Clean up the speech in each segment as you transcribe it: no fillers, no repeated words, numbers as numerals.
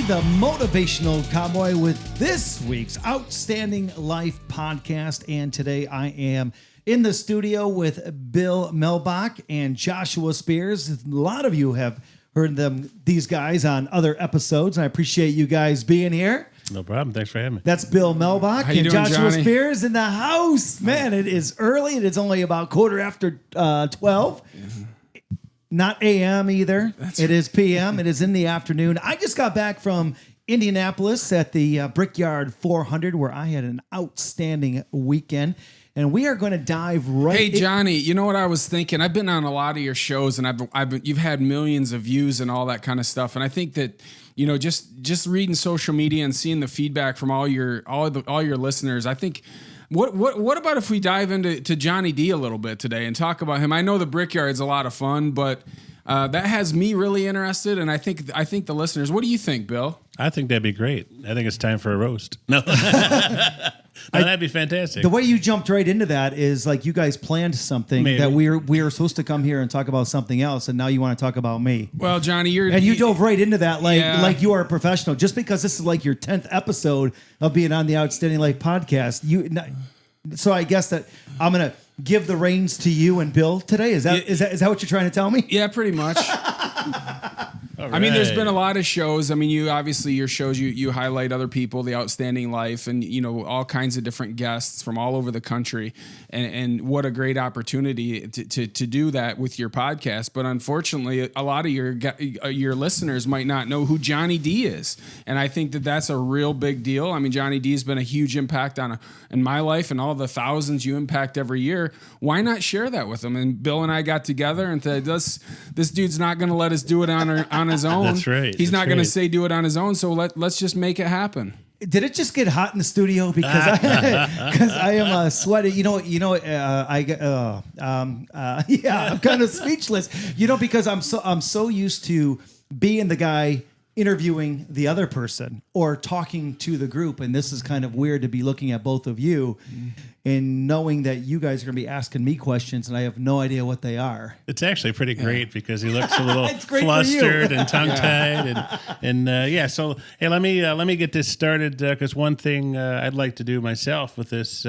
the Motivational Cowboy with this week's Outstanding Life podcast. And today I am in the studio with Bill Mealbach and Joshua Spears. A lot of you have heard these guys on other episodes, and I appreciate you guys being here. No problem. Thanks for having me. That's Bill Mealbach and doing, Joshua Johnny? Spears in the house. Man, it is early. It is only about 12:15. Not a.m. either. It is p.m. It is in the afternoon. I just got back from Indianapolis at the Brickyard 400, where I had an outstanding weekend. And we are going to dive right Hey, Johnny, you know what I was thinking? I've been on a lot of your shows, and you've had millions of views and all that kind of stuff. And I think that, you know, just reading social media and seeing the feedback from all your listeners, I think. What about if we dive into Johnny D a little bit today and talk about him? I know the Brickyard's a lot of fun, but that has me really interested, and I think the listeners. What do you think, Bill? I think that'd be great. I think it's time for a roast. No, that'd be fantastic. The way you jumped right into that is like you guys planned something that we were supposed to come here and talk about something else, and now you want to talk about me. Well, Johnny, you dove right into that like you are a professional. Just because this is like your 10th episode of being on the Outstanding Life podcast, so I guess that I'm gonna give the reins to you and Bill today. Is that what you're trying to tell me? Yeah, pretty much. Right. I mean, there's been a lot of shows. I mean, your shows, you highlight other people, the Outstanding Life, and, you know, all kinds of different guests from all over the country. And what a great opportunity to do that with your podcast. But unfortunately, a lot of your listeners might not know who Johnny D is. And I think that that's a real big deal. I mean, Johnny D has been a huge impact in my life and all the thousands you impact every year. Why not share that with them? And Bill and I got together and said, this dude's not going to let us do it on his own. That's right. He's not going to say do it on his own. So let's just make it happen. Did it just get hot in the studio? Because I am sweaty. I'm kind of speechless. You know, because I'm so used to being the guy interviewing the other person or talking to the group, and this is kind of weird to be looking at both of you and knowing that you guys are going to be asking me questions and I have no idea what they are. It's actually pretty great because he looks a little flustered and tongue-tied, and So hey, let me get this started because one thing I'd like to do myself with this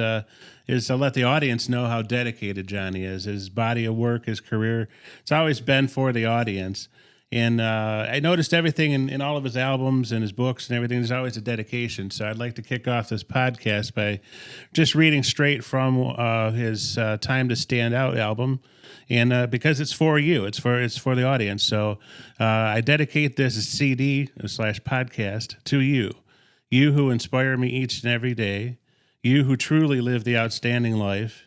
is to let the audience know how dedicated Johnny is. His body of work, his career, it's always been for the audience. And I noticed everything in all of his albums and his books and everything, there's always a dedication. So I'd like to kick off this podcast by just reading straight from his Time to Stand Out album. And because it's for you, it's for the audience. So I dedicate this CD/podcast to you. You who inspire me each and every day. You who truly live the outstanding life.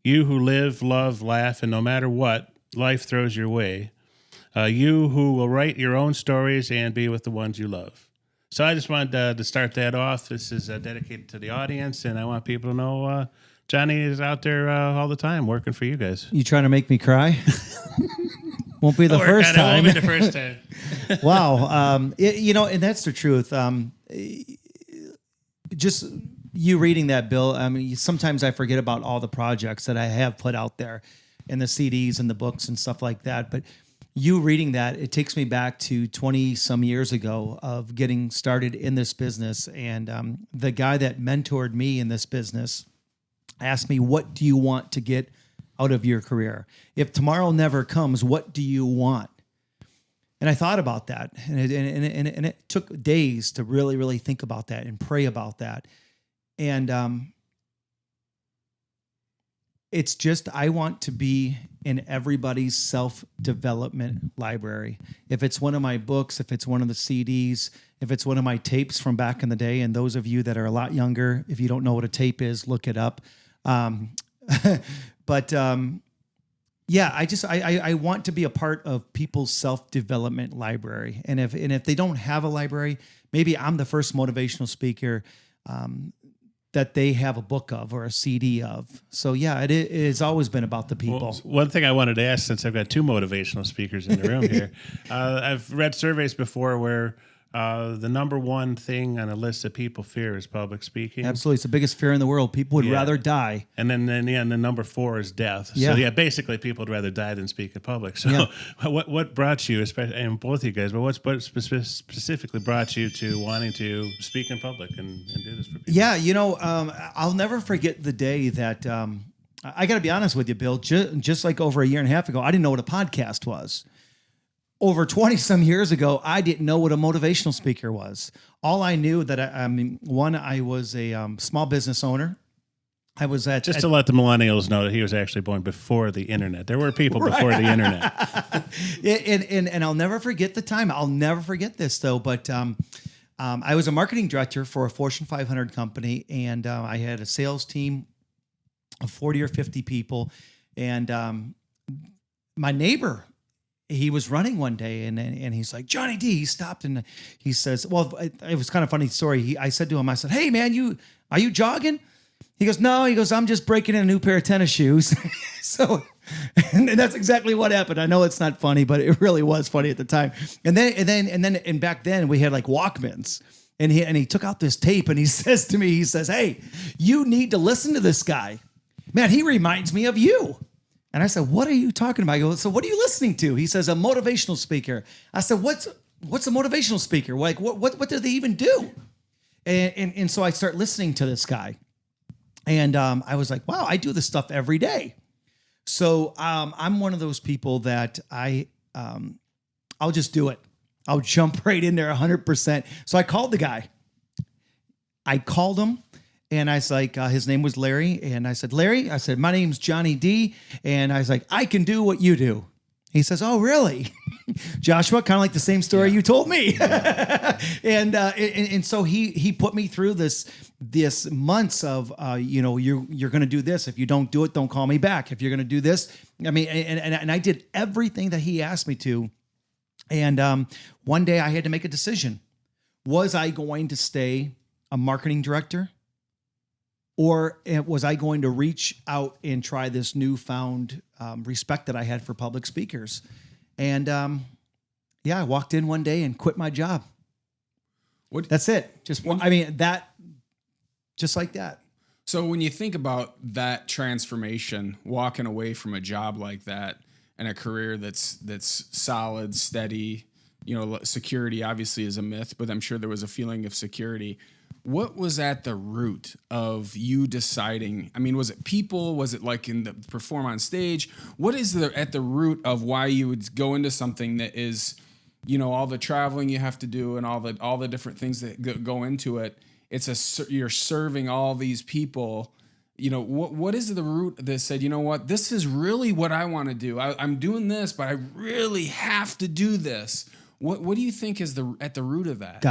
You who live, love, laugh, and no matter what life throws your way. You who will write your own stories and be with the ones you love. So I just wanted to start that off. This is dedicated to the audience, and I want people to know Johnny is out there all the time working for you guys. You trying to make me cry? Won't be the first time. Won't be the first time. Wow. And that's the truth. Just you reading that, Bill, I mean, sometimes I forget about all the projects that I have put out there and the CDs and the books and stuff like that. But you reading that, it takes me back to 20 some years ago of getting started in this business. And the guy that mentored me in this business asked me, what do you want to get out of your career? If tomorrow never comes, what do you want? And I thought about that. And it took days to really, really think about that and pray about that. And it's just, I want to be in everybody's self-development library. If it's one of my books, if it's one of the CDs, if it's one of my tapes from back in the day, and those of you that are a lot younger, if you don't know what a tape is, look it up. I want to be a part of people's self-development library. And if they don't have a library, maybe I'm the first motivational speaker that they have a book of or a CD of. So yeah, it has always been about the people. Well, one thing I wanted to ask, since I've got two motivational speakers in the room here, I've read surveys before where the number one thing on a list that people fear is public speaking. Absolutely. It's the biggest fear in the world. People would rather die. And then the number 4 is death. Yeah. So basically people would rather die than speak in public. So what brought you, especially, and both of you guys, but what specifically brought you to wanting to speak in public and do this for people? Yeah, I'll never forget the day that, I got to be honest with you, Bill, just like over a year and a half ago, I didn't know what a podcast was. Over 20 some years ago, I didn't know what a motivational speaker was. All I knew that I was a small business owner. I was to let the millennials know that he was actually born before the internet. There were people before the internet. and I'll never forget the time. I'll never forget this though. But I was a marketing director for a Fortune 500 company, and I had a sales team of 40 or 50 people. And my neighbor, he was running one day, and he's like, Johnny D. He stopped and he says, well, it was kind of a funny story. I said to him, I said, hey man, are you jogging? He goes, no. He goes, I'm just breaking in a new pair of tennis shoes. So, and that's exactly what happened. I know it's not funny, but it really was funny at the time. And back then we had like Walkmans, and he took out this tape, and he says to me, he says, hey, you need to listen to this guy, man. He reminds me of you. And I said, what are you talking about? I go, so what are you listening to? He says, a motivational speaker. I said, what's a motivational speaker? Like, what do they even do? And so I start listening to this guy. And I was like, wow, I do this stuff every day. So I'm one of those people that I'll just do it. I'll jump right in there 100%. So I called the guy. I called him. And I was like, his name was Larry. And I said, Larry, I said, my name's Johnny D. And I was like, I can do what you do. He says, oh, really? Joshua, kind of like the same story you told me. and so he put me through this months of, you're going to do this. If you don't do it, don't call me back. If you're going to do this. I mean, and I did everything that he asked me to. And one day I had to make a decision. Was I going to stay a marketing director? Or was I going to reach out and try this newfound respect that I had for public speakers? And I walked in one day and quit my job. That's it. Just like that. So when you think about that transformation, walking away from a job like that and a career that's solid, steady, security obviously is a myth, but I'm sure there was a feeling of security. What was at the root of you deciding? I mean, was it people? Was it like in the perform on stage? What is at the root of why you would go into something that is, all the traveling you have to do and all the different things that go into it? You're serving all these people. What is the root that said, you know what, this is really what I want to do. I'm doing this, but I really have to do this. What do you think is at the root of that?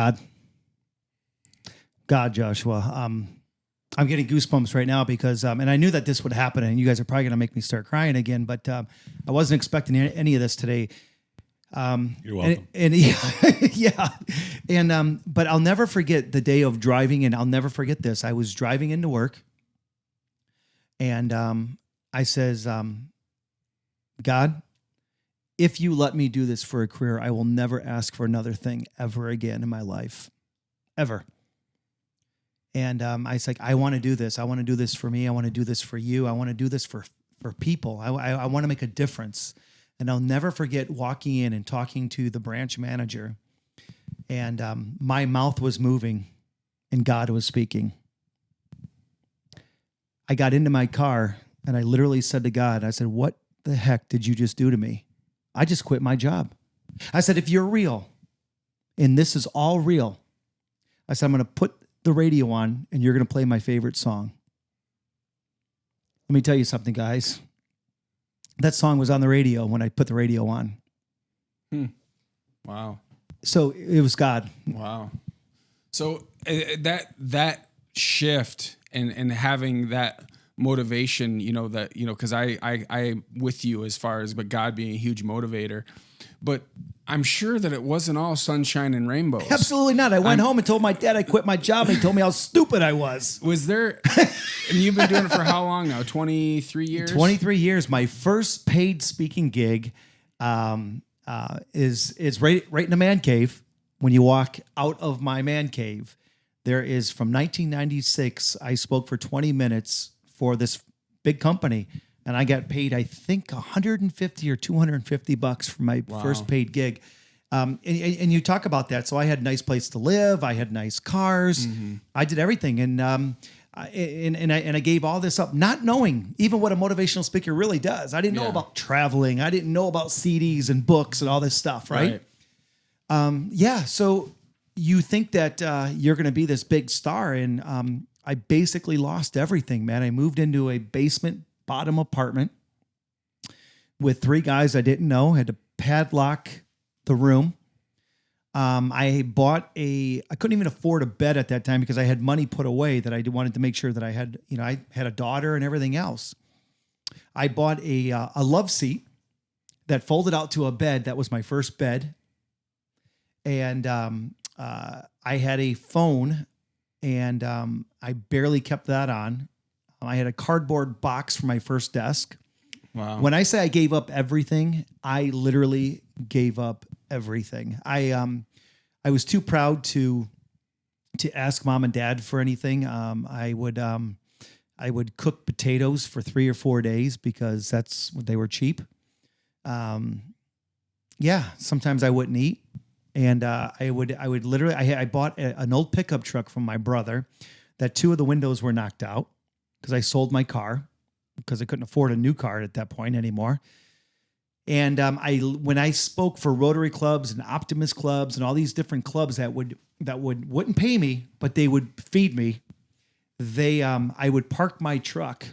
God, Joshua. I'm getting goosebumps right now because, and I knew that this would happen, and you guys are probably going to make me start crying again, but I wasn't expecting any of this today. You're welcome. But I'll never forget the day of driving, and I'll never forget this. I was driving into work, and I says, God, if you let me do this for a career, I will never ask for another thing ever again in my life, ever. And I was like, I want to do this. I want to do this for me. I want to do this for you. I want to do this for people. I want to make a difference. And I'll never forget walking in and talking to the branch manager. And my mouth was moving and God was speaking. I got into my car and I literally said to God, I said, what the heck did you just do to me? I just quit my job. I said, if you're real and this is all real, I said, I'm going to put the radio on and you're going to play my favorite song. Let me tell you something, guys. That song was on the radio when I put the radio on. Wow. So it was God. Wow. So that shift and having that motivation, because I'm with you as far as, but God being a huge motivator, but I'm sure that it wasn't all sunshine and rainbows. Absolutely not. I went home and told my dad I quit my job, and he told me how stupid I was. Was there, and you've been doing it for how long now? 23 years? 23 years. My first paid speaking gig is right in a man cave. when you walk out of my man cave, there is from 1996, I spoke for 20 minutes for this big company, and I got paid, I think, $150 or $250 for my first paid gig. And you talk about that. So I had a nice place to live. I had nice cars. I did everything. And I gave all this up, not knowing even what a motivational speaker really does. I didn't know about traveling. I didn't know about CDs and books and all this stuff, right? So you think that you're going to be this big star, and I basically lost everything, man. I moved into a basement bottom apartment with 3 guys I didn't know, had to padlock the room. I couldn't even afford a bed at that time because I had money put away that I wanted to make sure that I had a daughter and everything else. I bought a love seat that folded out to a bed. That was my first bed. And I had a phone, and I barely kept that on. I had a cardboard box for my first desk. Wow. When I say I gave up everything, I literally gave up everything. I was too proud to ask mom and dad for anything. I would cook potatoes for 3 or 4 days because they were cheap. Sometimes I wouldn't eat. And I would literally, I bought an old pickup truck from my brother that 2 of the windows were knocked out because I sold my car because I couldn't afford a new car at that point anymore. And when I spoke for Rotary clubs and Optimist clubs and all these different clubs that wouldn't pay me, but they would feed me, I would park my truck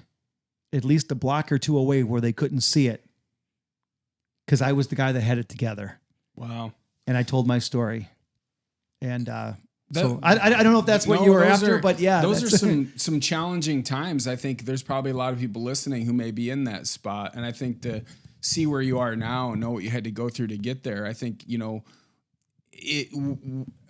at least a block or 2 away where they couldn't see it because I was the guy that had it together. Wow. And I told my story. And so I don't know if that's what you were after, but yeah. Those are some challenging times. I think there's probably a lot of people listening who may be in that spot. And I think to see where you are now and know what you had to go through to get there, I think,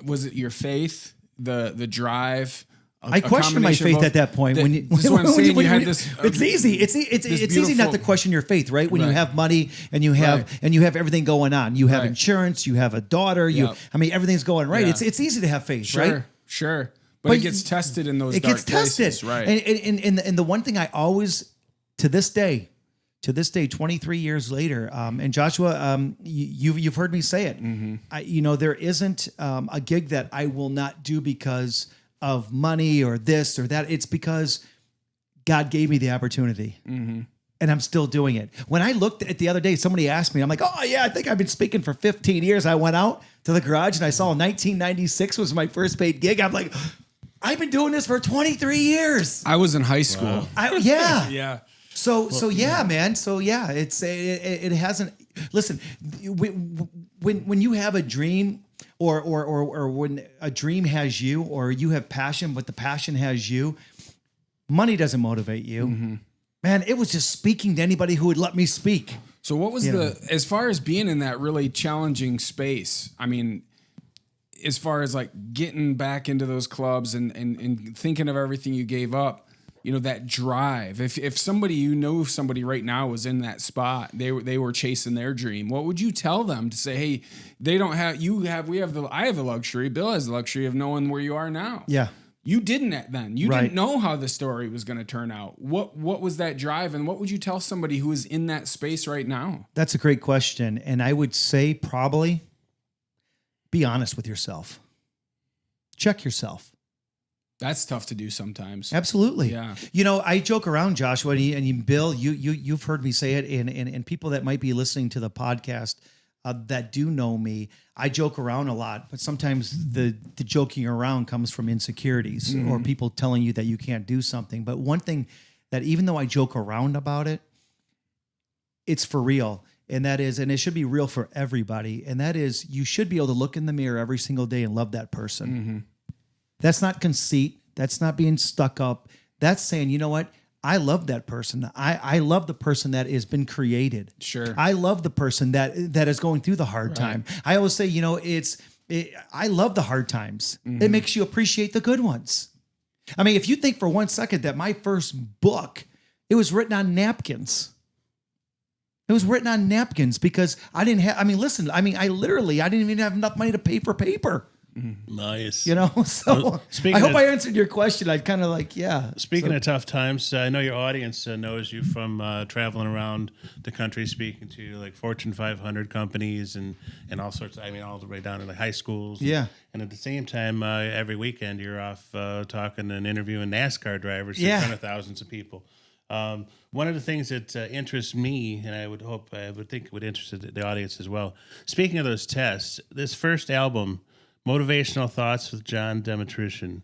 was it your faith, the drive? I questioned my faith at that point. It's easy. It's easy not to question your faith, right? When you have money and you have everything going on, you have insurance, you have a daughter, everything's going right. Yeah. It's easy to have faith, right? Sure. But it gets tested in those dark places, right? And the one thing I always, to this day, 23 years later, and Joshua, you've heard me say it. Mm-hmm. There isn't a gig that I will not do because of money or this or that. It's because God gave me the opportunity. Mm-hmm. And I'm still doing it. When I looked at the other day, somebody asked me, I'm like, oh yeah, I think I've been speaking for 15 years. I went out to the garage and I saw 1996 was my first paid gig. I'm like, I've been doing this for 23 years. I was in high school. Wow. Yeah. So yeah, man. So yeah, it hasn't, listen, when you have a dream, or when a dream has you, or you have passion, but the passion has you, money doesn't motivate you. Mm-hmm. Man, it was just speaking to anybody who would let me speak. So what was as far as being in that really challenging space, I mean, as far as like getting back into those clubs and thinking of everything you gave up, that drive, if somebody, somebody right now was in that spot, they were chasing their dream, what would you tell them to say, hey, I have the luxury, Bill has the luxury of knowing where you are now. Yeah. You didn't then. You didn't know how the story was going to turn out. What was that drive, and what would you tell somebody who is in that space right now? That's a great question. And I would say probably be honest with yourself. Check yourself. That's tough to do sometimes. Absolutely. Yeah. I joke around, Joshua, and Bill, you've heard me say it, and people that might be listening to the podcast that do know me, I joke around a lot, but sometimes the joking around comes from insecurities or people telling you that you can't do something. But one thing that, even though I joke around about it, it's for real. And that is, and it should be real for everybody. And that is, you should be able to look in the mirror every single day and love that person. Mm-hmm. That's not conceit. That's not being stuck up. That's saying, you know what? I love that person. I love the person that has been created. Sure. I love the person that is going through the hard time. I always say, I love the hard times. Mm-hmm. It makes you appreciate the good ones. I mean, if you think for 1 second that my first book, it was written on napkins. It was written on napkins because I didn't have, I mean, listen, I mean, I didn't even have enough money to pay for paper. Nice. You know, so Well, I hope I answered your question. I'd kind of like, yeah. Speaking of tough times, I know your audience knows you from traveling around the country, speaking to like Fortune 500 companies and all sorts. I mean, all the way down to like high schools. Yeah. And at the same time, every weekend you're off talking and interviewing NASCAR drivers in Yeah. front of thousands of people. One of the things that interests me, and I would think it would interest the audience as well. Speaking of those tests, this first album, Motivational Thoughts with John Dmytryszyn,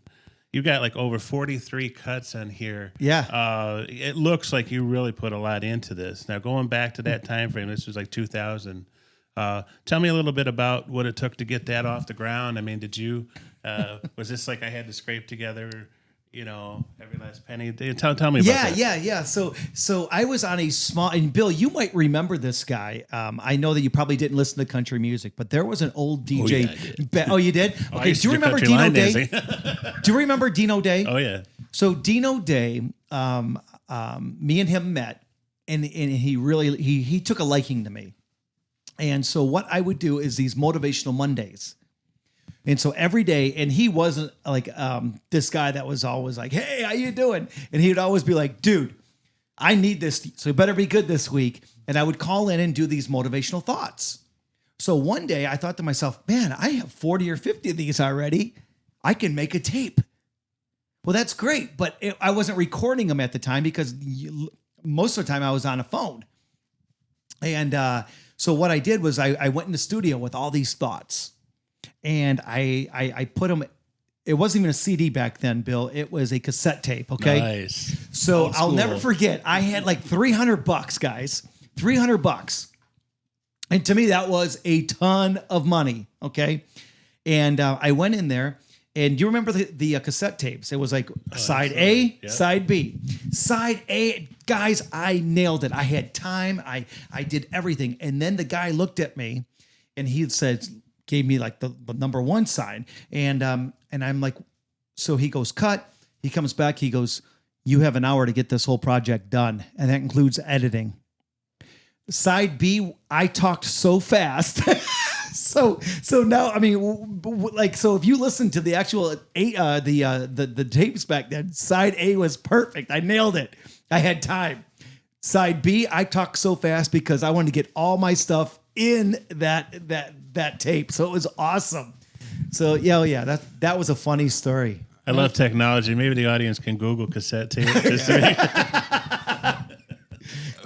you got like over 43 cuts on here. Yeah. It looks like you really put a lot into this. Now, going back to that time frame, this was like 2000. Tell me a little bit about what it took to get that off the ground. I mean, did you, was this like I had to scrape together, you know, every last penny? Tell me about that. Yeah. So I was on a small, and Bill, you might remember this guy. I know that you probably didn't listen to country music, but there was an old DJ. You did? I Okay. used Do you to do remember country Dino line Day? dancing. Do you remember Dino Day? Oh, yeah. So Dino Day, me and him met, and he took a liking to me. And so what I would do is these motivational Mondays. And so every day, and he wasn't like this guy that was always like, hey, how you doing? And he would always be like, dude, I need this, so you better be good this week. And I would call in and do these motivational thoughts. So one day I thought to myself, man, I have 40 or 50 of these already. I can make a tape. Well, that's great. But I wasn't recording them at the time because most of the time I was on a phone. And so what I did was I went in the studio with all these thoughts. And I put them, it wasn't even a CD back then, Bill. It was a cassette tape, okay? Nice. So I'll never forget, I had like $300, guys. $300. And to me, that was a ton of money, okay? And I went in there, and do you remember the cassette tapes? It was like side A, yeah. side B. Side A, guys, I nailed it. I had time. I did everything. And then the guy looked at me, and he said, gave me like the number one sign. And I'm like, so he goes, cut. He comes back. He goes, you have an hour to get this whole project done. And that includes editing. Side B, I talked so fast. So now, I mean, like, so if you listen to the actual the tapes back then, side A was perfect. I nailed it. I had time. Side B, I talked so fast because I wanted to get all my stuff in that tape. So it was awesome. So yeah, that was a funny story. I love technology. Maybe the audience can Google cassette tape.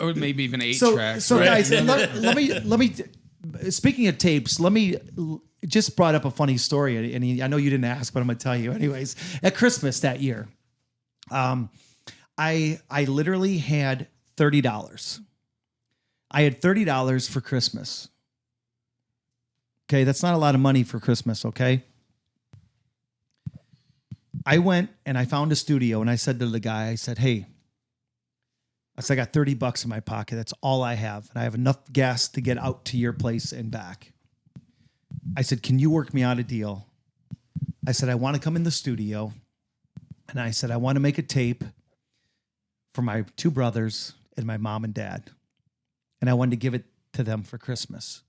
Or maybe even 8 tracks. So right? guys, let me. Speaking of tapes, let me just brought up a funny story, and I know you didn't ask, but I'm gonna tell you anyways. At Christmas that year, I literally had $30. I had $30 for Christmas. Okay, that's not a lot of money for Christmas. Okay. I went and I found a studio, and I said to the guy, I said, hey, I got $30 in my pocket. That's all I have. And I have enough gas to get out to your place and back. I said, can you work me out a deal? I said, I want to come in the studio. And I said, I want to make a tape for my 2 brothers and my mom and dad. And I wanted to give it to them for Christmas.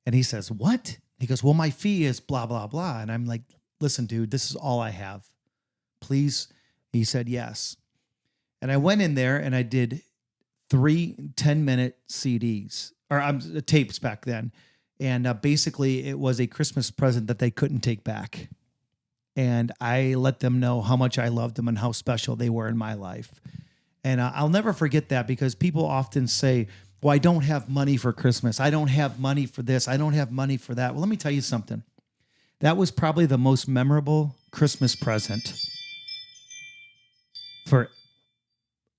And he says, what? He goes, well, my fee is blah, blah, blah. And I'm like, listen, dude, this is all I have. Please. He said, yes. And I went in there and I did 3 10-minute CDs or tapes back then. And basically it was a Christmas present that they couldn't take back. And I let them know how much I loved them and how special they were in my life. And I'll never forget that because people often say, well, I don't have money for Christmas. I don't have money for this. I don't have money for that. Well, let me tell you something. That was probably the most memorable Christmas present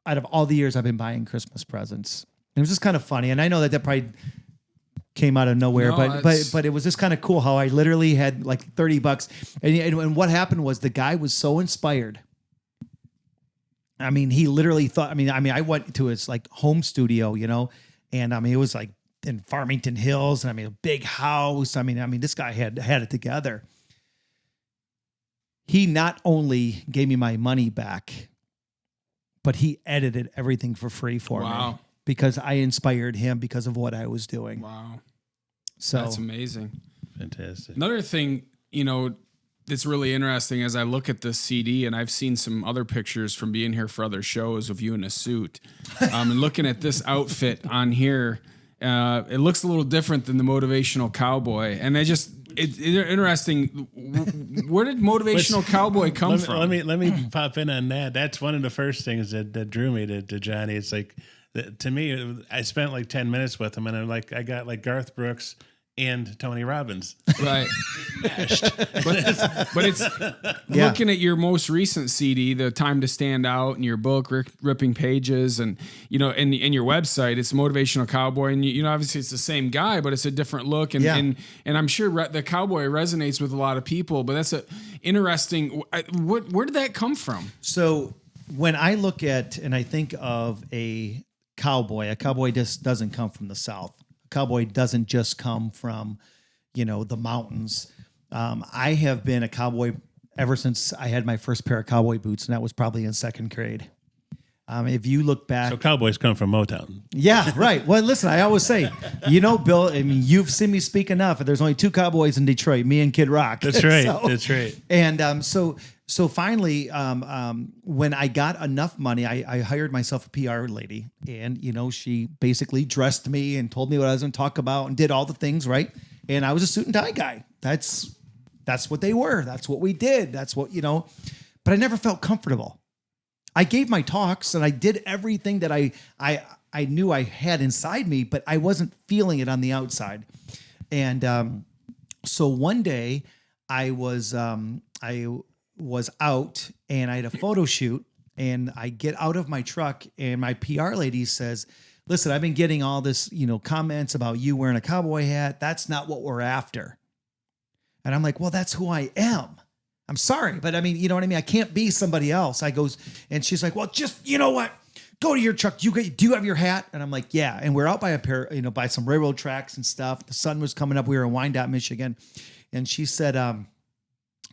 out of all the years I've been buying Christmas presents. It was just kind of funny. And I know that probably came out of nowhere, but it was just kind of cool how I literally had like $30. And what happened was the guy was so inspired. I mean, he literally thought, I mean, I went to his like home studio, you know, and I mean, it was like in Farmington Hills, and I mean, a big house. I mean, this guy had it together. He not only gave me my money back, but he edited everything for free for me. because I inspired him because of what I was doing. Wow. So That's amazing. Fantastic. Another thing, that's really interesting as I look at this CD, and I've seen some other pictures from being here for other shows of you in a suit, and looking at this outfit on here, it looks a little different than the Motivational Cowboy. And it's interesting. Where did Motivational Cowboy come from? Let me pop in on that. That's one of the first things that drew me to Johnny. It's like, to me, I spent like 10 minutes with him, and I got like Garth Brooks and Tony Robbins. Right. but it's looking at your most recent CD, The Time to Stand Out, and your book, Ripping Pages, and, and your website, it's Motivational Cowboy. And, obviously it's the same guy, but it's a different look. And, and I'm sure the cowboy resonates with a lot of people, but that's interesting. Where did that come from? So when I look at, and I think of a cowboy just doesn't come from the South. Cowboy doesn't just come from, the mountains. I have been a cowboy ever since I had my first pair of cowboy boots, and that was probably in second grade. If you look back, so cowboys come from Motown. Yeah, right. Well, listen, I always say, Bill, I mean, you've seen me speak enough. There's only 2 cowboys in Detroit, me and Kid Rock. That's right. That's right. And so finally, when I got enough money, I hired myself a PR lady, and she basically dressed me and told me what I was going to talk about and did all the things right. And I was a suit and tie guy. That's what they were. That's what we did. That's what But I never felt comfortable. I gave my talks and I did everything that I knew I had inside me, but I wasn't feeling it on the outside. And so one day I was out and I had a photo shoot, and I get out of my truck and my PR lady says, "Listen, I've been getting all this, comments about you wearing a cowboy hat. That's not what we're after." And I'm like, "Well, that's who I am. I'm sorry, but I mean, you know what I mean? I can't be somebody else." And she's like, "Well, just, what? Go to your truck. Do you have your hat?" And I'm like, "Yeah." And we're out by by some railroad tracks and stuff. The sun was coming up. We were in Wyandotte, Michigan. And she said,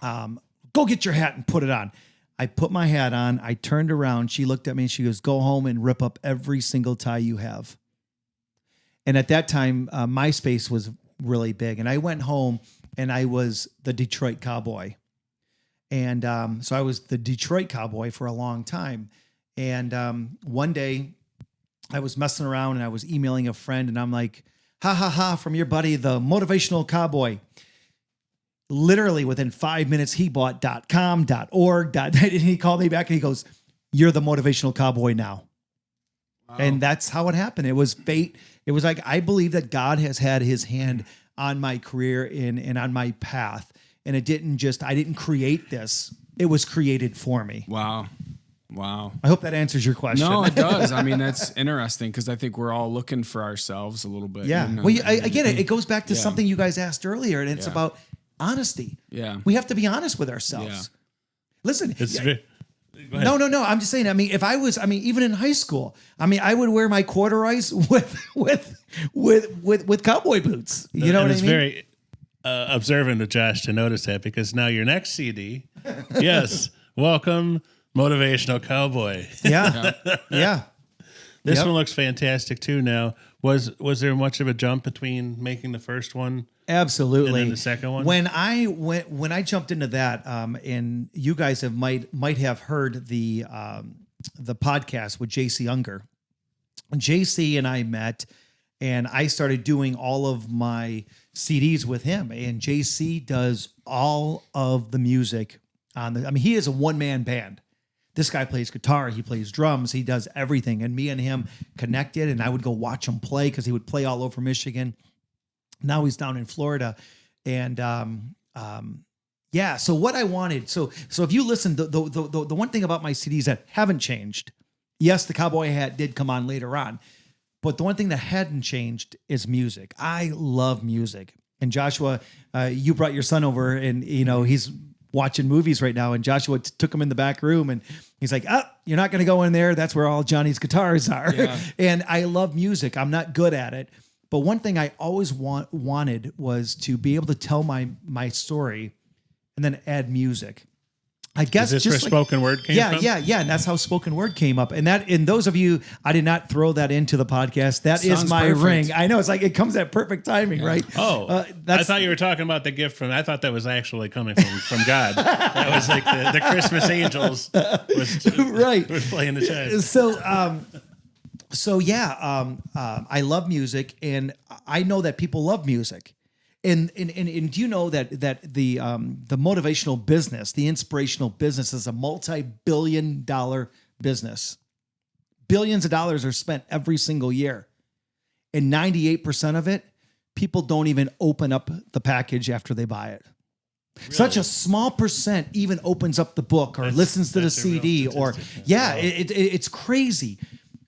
"Go get your hat and put it on." I put my hat on. I turned around. She looked at me and she goes, "Go home and rip up every single tie you have." And at that time, MySpace was really big. And I went home and I was the Detroit Cowboy. And so I was the Detroit Cowboy for a long time. And one day I was messing around and I was emailing a friend, and I'm like, "Ha ha ha, from your buddy, the Motivational Cowboy." Literally within 5 minutes, he bought .com, .org, and he called me back and he goes, "You're the Motivational Cowboy now." Wow. And that's how it happened. It was fate. It was like, I believe that God has had his hand on my career and on my path. And I didn't create this. It was created for me. Wow. I hope that answers your question. No, it does. I mean, that's interesting because I think we're all looking for ourselves a little bit. Yeah. Well, I get it. It goes back to something you guys asked earlier, and it's about honesty. Yeah. We have to be honest with ourselves. Yeah. Listen. No. I'm just saying, if I was, even in high school, I would wear my corduroys with cowboy boots. You know what I mean? It's very observant of Josh to notice that, because now your next CD, yes, welcome Motivational Cowboy. Yeah. Yeah. This one looks fantastic too. Now, was there much of a jump between making the first one? Absolutely. And then the second one? When I jumped into that, and you guys might have heard the podcast with JC Unger. JC and I met, and I started doing all of my CDs with him. And JC does all of the music he is a one-man band. This guy plays guitar, he plays drums, he does everything. And me and him connected, and I would go watch him play because he would play all over Michigan. Now he's down in Florida. And so what I wanted, so if you listen, the one thing about my CDs that haven't changed, yes, the cowboy hat did come on later on, but the one thing that hadn't changed is music. I love music. And Joshua, you brought your son over, and he's watching movies right now, and Joshua took him in the back room, and he's like, "You're not going to go in there. That's where all Johnny's guitars are." Yeah. And I love music. I'm not good at it. But one thing I always wanted was to be able to tell my story and then add music. I guess is this just where spoken word came from? Yeah. And that's how spoken word came up. And those of you, I did not throw that into the podcast. That is Sounds my perfect. ring. I know, it's like it comes at perfect timing, right? Oh, I thought you were talking about the gift from. I thought that was actually coming from God. That was like the Christmas angels was right. was playing the chimes. So I love music, and I know that people love music. And do you know that the motivational business, the inspirational business, is a multi-billion-dollar business? Billions of dollars are spent every single year, and 98% of it, people don't even open up the package after they buy it. Really? Such a small percent even opens up the book or listens to the CD, it's crazy.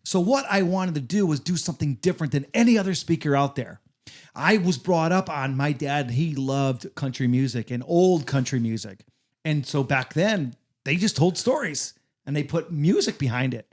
So what I wanted to do was do something different than any other speaker out there. I was brought up on my dad. He loved country music and old country music. And so back then they just told stories and they put music behind it.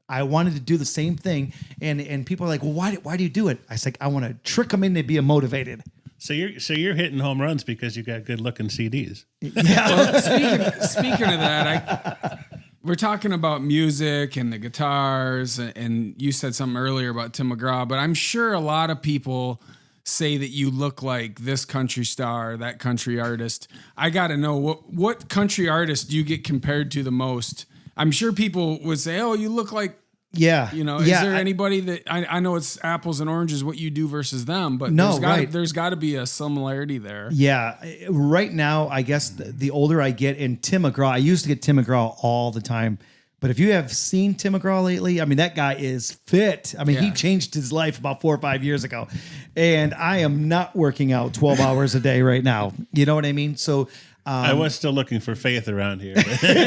I wanted to do the same thing. And people are like, well, why do you do it? I was like, I want to trick them into being motivated. So you're hitting home runs because you got good looking CDs. Yeah. Well, speaking of that, we're talking about music and the guitars, and you said something earlier about Tim McGraw, but I'm sure a lot of people say that you look like this country star, that country artist. I got to know, what country artist do you get compared to the most? I'm sure people would say, oh, you look like, is there anybody that, I know it's apples and oranges what you do versus them, but there's got to be a similarity there. Yeah. Right now, I guess the older I get, and Tim McGraw, I used to get Tim McGraw all the time. But if you have seen Tim McGraw lately, I mean, that guy is fit. I mean, he changed his life about 4 or 5 years ago. And I am not working out 12 hours a day right now. You know what I mean? So I was still looking for Faith around here. Faith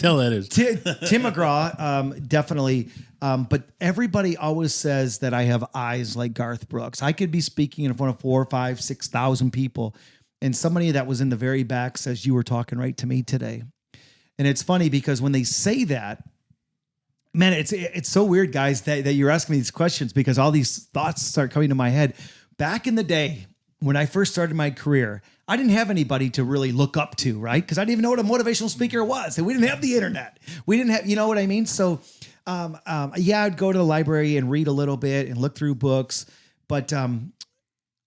Hill, that is. Tim McGraw, definitely. But everybody always says that I have eyes like Garth Brooks. I could be speaking in front of 4,000, 5,000, 6,000 people, and somebody that was in the very back says, you were talking right to me today. And it's funny because when they say that, man, it's so weird, guys, that you're asking me these questions, because all these thoughts start coming to my head. Back in the day, when I first started my career, I didn't have anybody to really look up to, right? Because I didn't even know what a motivational speaker was. And we didn't have the internet. We didn't have, you know what I mean? So, I'd go to the library and read a little bit and look through books. But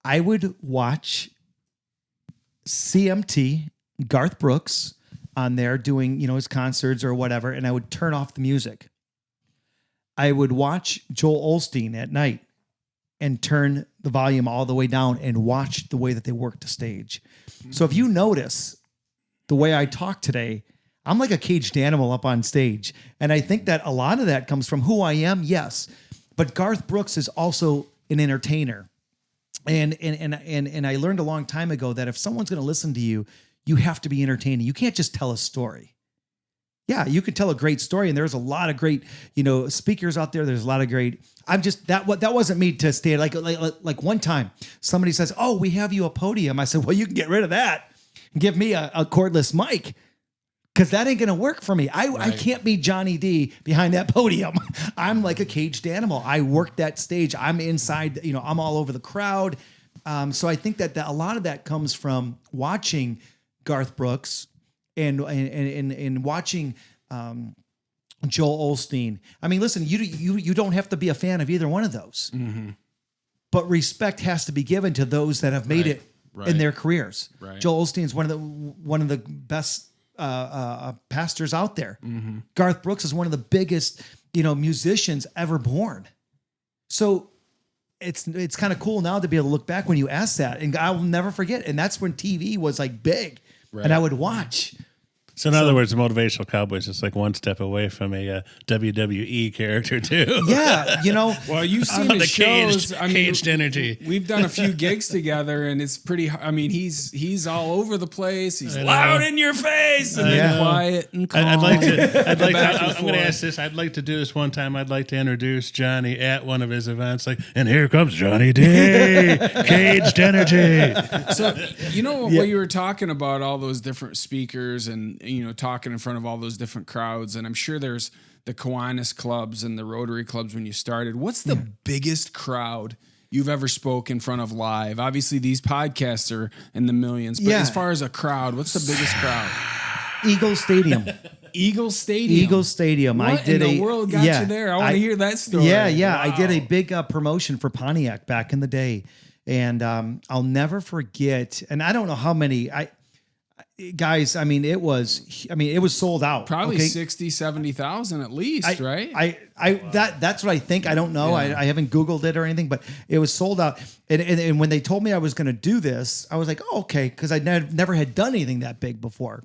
I would watch CMT, Garth Brooks, on there doing, his concerts or whatever, and I would turn off the music. I would watch Joel Osteen at night and turn the volume all the way down and watch the way that they work the stage. So if you notice the way I talk today, I'm like a caged animal up on stage. And I think that a lot of that comes from who I am, yes. But Garth Brooks is also an entertainer. And I learned a long time ago that if someone's going to listen to you, you have to be entertaining. You can't just tell a story. Yeah, you could tell a great story, and there's a lot of great, speakers out there. There's a lot of great. That wasn't me to stay like one time somebody says, "Oh, we have you a podium." I said, "Well, you can get rid of that and give me a cordless mic, because that ain't gonna work for me. I can't be Johnny D behind that podium. I'm like a caged animal. I work that stage. I'm inside. I'm all over the crowd. So I think that a lot of that comes from watching Garth Brooks and watching Joel Osteen. I mean, listen, you don't have to be a fan of either one of those, but respect has to be given to those that have made it in their careers. Right. Joel Osteen is one of the best pastors out there. Garth Brooks is one of the biggest musicians ever born. So it's kind of cool now to be able to look back when you ask that, and I will never forget. And that's when TV was like big. Right. And I would watch. So in other words, the Motivational Cowboy is just like one step away from a WWE character too. Yeah, Well, you've seen his shows. Caged energy. We've done a few gigs together, and it's pretty. I mean, he's all over the place. He's loud in your face, and then quiet and calm. I'm going to ask this. I'd like to do this one time. I'd like to introduce Johnny at one of his events. And here comes Johnny D. Caged energy. So what you were talking about, all those different speakers and talking in front of all those different crowds, and I'm sure there's the Kiwanis clubs and the Rotary clubs when you started. What's the biggest crowd you've ever spoke in front of live? Obviously, these podcasts are in the millions, but as far as a crowd, what's the biggest crowd? Eagle Stadium. Eagle Stadium. Eagle Stadium. What I did in the world got you there? I want to hear that story. Yeah. Wow. I did a big promotion for Pontiac back in the day, and I'll never forget. And I don't know how many guys. I mean, it was sold out. Probably 60, 70,000 at least, right? That's what I think. I don't know. Yeah. I haven't Googled it or anything, but it was sold out. And when they told me I was going to do this, I was like, oh, okay, because I never had done anything that big before.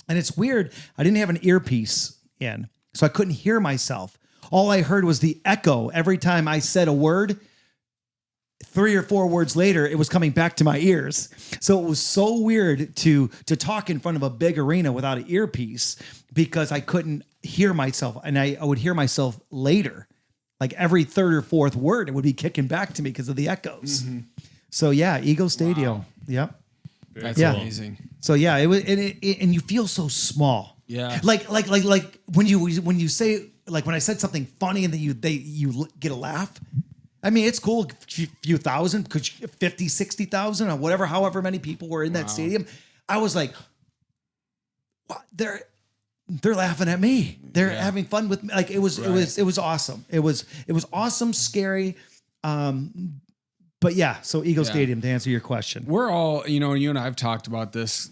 And it's weird. I didn't have an earpiece in, so I couldn't hear myself. All I heard was the echo every time I said a word. 3 or 4 words later, it was coming back to my ears. So it was so weird to talk in front of a big arena without an earpiece because I couldn't hear myself, and I would hear myself later. Like every 3rd or 4th word, it would be kicking back to me because of the echoes. Mm-hmm. So yeah, Eagle Stadium. Wow. Yep. That's amazing. So yeah, it was, and you feel so small. Yeah. Like when you say, like when I said something funny and then you get a laugh. I mean, it's cool, few thousand, 50, 60,000 or whatever, however many people were in that stadium. I was like, what? They're laughing at me. They're having fun with me. Like it was awesome. It was awesome, scary. But yeah, so Eagle Stadium, to answer your question. We're all, you and I have talked about this,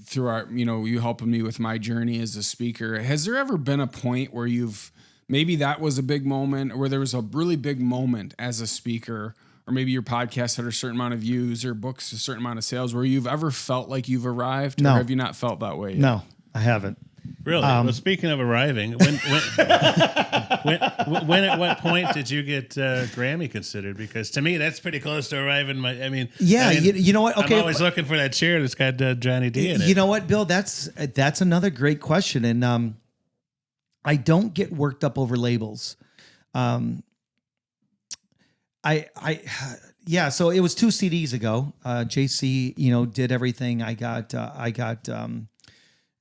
through our, you helping me with my journey as a speaker. Has there ever been a point where maybe that was a big moment, or where there was a really big moment as a speaker, or maybe your podcast had a certain amount of views or books, a certain amount of sales, where you've ever felt like you've arrived? No. Or have you not felt that way yet? No, I haven't. Really? Well, speaking of arriving, when at what point did you get Grammy considered? Because to me, that's pretty close to arriving. You know what? Okay, I'm always looking for that chair that's got Johnny D in it. You know what, Bill? That's another great question, and I don't get worked up over labels. So it was 2 CDs ago. JC, did everything. I got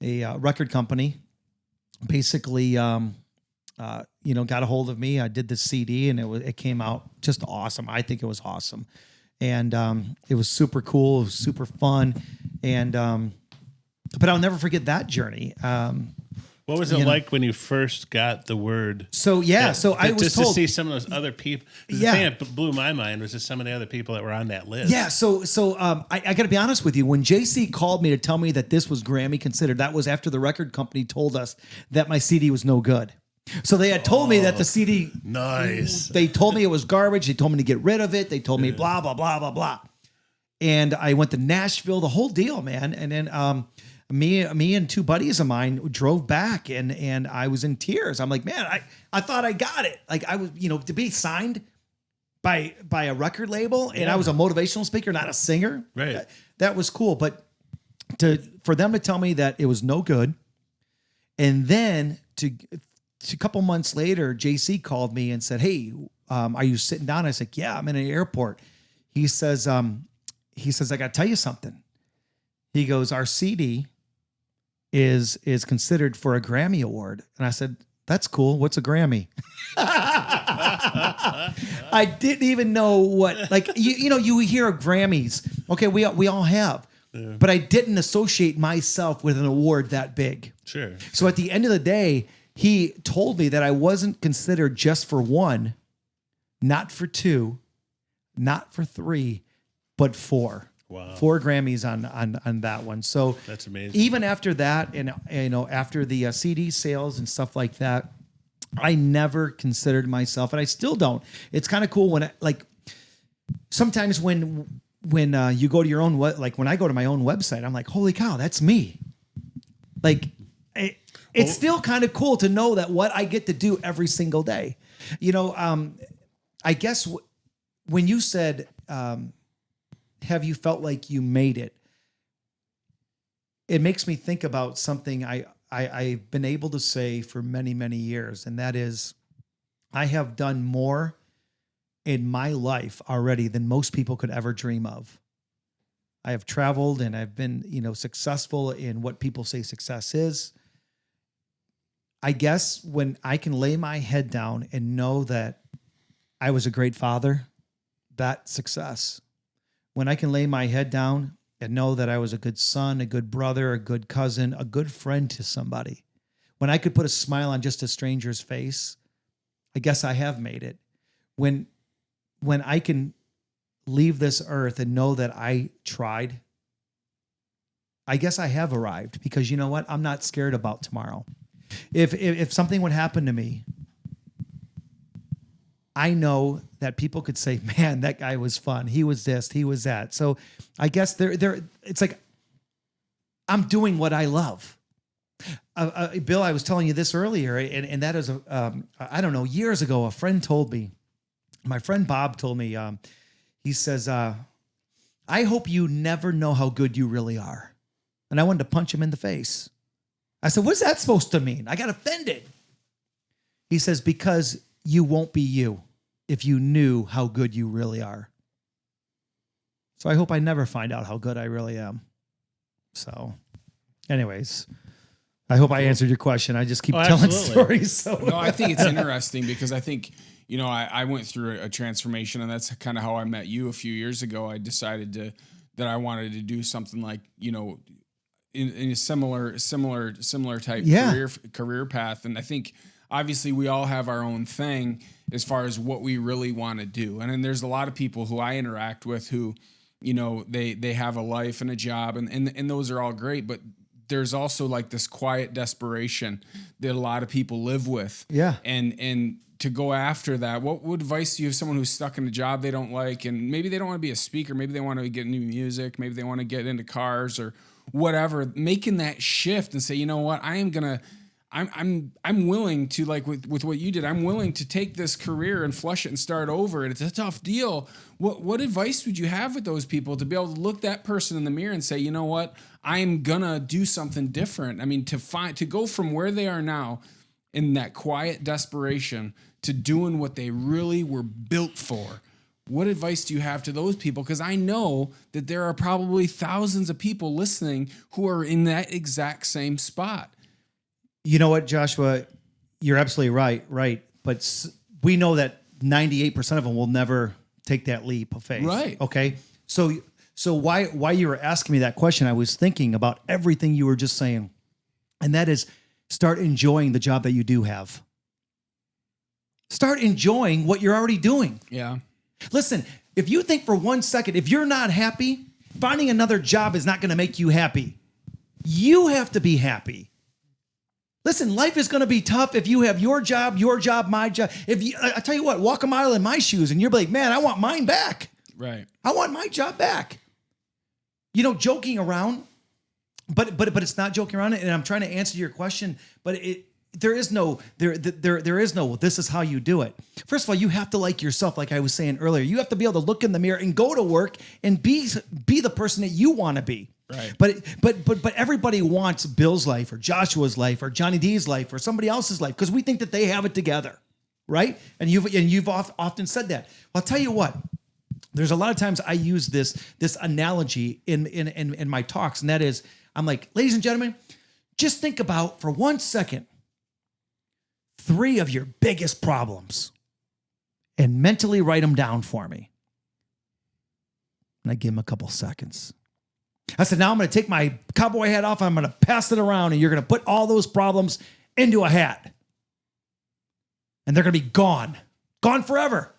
a record company, basically, got a hold of me. I did the CD, and it came out just awesome. I think it was awesome, and it was super cool. It was super fun, and but I'll never forget that journey. What was it like when you first got the word? So I was just told to see some of those other people. The thing that blew my mind was just some of the other people that were on that list. Yeah. So I got to be honest with you. When JC called me to tell me that this was Grammy considered, that was after the record company told us that my CD was no good. So they had told me that the CD, nice. They told me it was garbage. They told me to get rid of it. They told me blah blah blah blah blah. And I went to Nashville, the whole deal, man. And then me and 2 buddies of mine drove back, and I was in tears. I'm like, man, I thought I got it. Like I was, to be signed by a record label, and I was a motivational speaker, not a singer. Right. That was cool. But for them to tell me that it was no good, and then to a couple months later, JC called me and said, hey, are you sitting down? I said, yeah, I'm in an airport. He says, I got to tell you something. He goes, our CD is considered for a Grammy award. And I said, that's cool. What's a Grammy? I didn't even know what, like, you hear of Grammys. Okay, we all have. Yeah. But I didn't associate myself with an award that big. Sure. So at the end of the day, he told me that I wasn't considered just for 1, not for 2, not for 3, but 4. Wow. 4 Grammys on that one. So that's amazing. Even after that, and after the CD sales and stuff like that, I never considered myself, and I still don't. It's kind of cool when sometimes when you go to your own when I go to my own website, I'm like, holy cow, that's me. Like it's still kind of cool to know that what I get to do every single day. I guess when you said, have you felt like you made it? It makes me think about something I've been able to say for many, many years, and that is I have done more in my life already than most people could ever dream of. I have traveled, and I've been, successful in what people say success is. I guess when I can lay my head down and know that I was a great father, that success. When I can lay my head down and know that I was a good son, a good brother, a good cousin, a good friend to somebody. When I could put a smile on just a stranger's face, I guess I have made it. When I can leave this earth and know that I tried, I guess I have arrived, because you know what? I'm not scared about tomorrow. If something would happen to me, I know that people could say, man, that guy was fun. He was this, he was that. So I guess it's like I'm doing what I love. Bill, I was telling you this earlier, and that is, I don't know, years ago, a friend told me, my friend Bob told me, he says, I hope you never know how good you really are. And I wanted to punch him in the face. I said, what's that supposed to mean? I got offended. He says, because you won't be you if you knew how good you really are. So I hope I never find out how good I really am. So anyways, I hope I answered your question. I just keep telling stories. So. No, I think it's interesting because I think, I went through a transformation, and that's kind of how I met you a few years ago. I decided that I wanted to do something like, in a similar type career path. And I think obviously we all have our own thing as far as what we really want to do. And then there's a lot of people who I interact with who, they have a life and a job, and those are all great, but there's also like this quiet desperation that a lot of people live with. Yeah. And to go after that, what advice do you have someone who's stuck in a job they don't like, and maybe they don't want to be a speaker, maybe they want to get new music, maybe they want to get into cars or whatever, making that shift and say, you know what, I'm willing to, like with what you did, I'm willing to take this career and flush it and start over. And it's a tough deal. What advice would you have with those people to be able to look that person in the mirror and say, you know what, I'm gonna do something different? I mean, to go from where they are now in that quiet desperation to doing what they really were built for. What advice do you have to those people? Because I know that there are probably thousands of people listening who are in that exact same spot. You know what, Joshua? You're absolutely right. But we know that 98% of them will never take that leap of faith. Right. Okay. So why you were asking me that question, I was thinking about everything you were just saying. And that is, start enjoying the job that you do have. Start enjoying what you're already doing. Yeah. Listen, if you think for 1 second, if you're not happy, finding another job is not going to make you happy. You have to be happy. Listen, life is going to be tough if you have your job, my job. I tell you what, walk a mile in my shoes and you're like, man, I want mine back. Right. I want my job back. Joking around, but it's not joking around. And I'm trying to answer your question, but there is no, this is how you do it. First of all, you have to like yourself. Like I was saying earlier, you have to be able to look in the mirror and go to work and be the person that you want to be. Right. But everybody wants Bill's life or Joshua's life or Johnny D's life or somebody else's life because we think that they have it together, right? And you've often said that. Well, I'll tell you what. There's a lot of times I use this analogy in my talks, and that is, I'm like, ladies and gentlemen, just think about for 1 second 3 of your biggest problems and mentally write them down for me. And I give him a couple seconds. I said, now I'm going to take my cowboy hat off. I'm going to pass it around, and you're going to put all those problems into a hat. And they're going to be gone forever.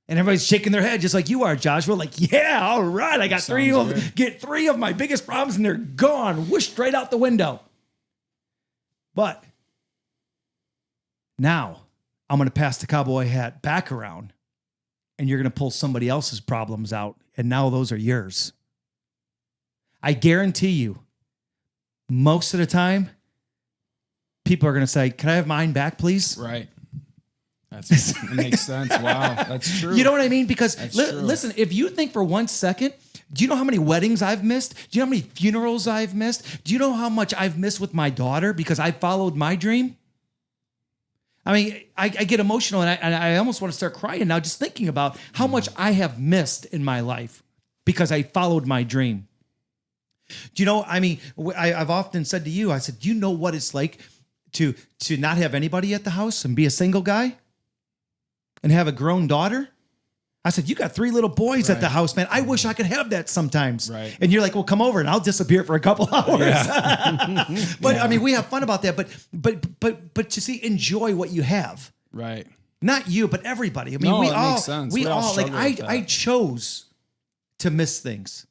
And everybody's shaking their head just like you are, Joshua. Like, yeah, all right. I got get 3 of my biggest problems, and they're gone. Whoosh, straight out the window. But now I'm going to pass the cowboy hat back around, and you're going to pull somebody else's problems out. And now those are yours. I guarantee you, most of the time, people are going to say, can I have mine back, please? Right. That makes sense. Wow. That's true. You know what I mean? Because listen, if you think for 1 second, do you know how many weddings I've missed? Do you know how many funerals I've missed? Do you know how much I've missed with my daughter because I followed my dream? I mean, I get emotional, and I almost want to start crying now just thinking about how much I have missed in my life because I followed my dream. Do you know, I mean, I've often said to you, I said, do you know what it's like to not have anybody at the house and be a single guy and have a grown daughter? I said, you got 3 little boys at the house, man. I wish I could have that sometimes. Right. And you're like, well, come over and I'll disappear for a couple hours. Yeah. But I mean, we have fun about that. But you see, enjoy what you have. Right. Not you, but everybody. I mean, No, we it all, makes sense. we We all all like, struggle with that. I chose to miss things.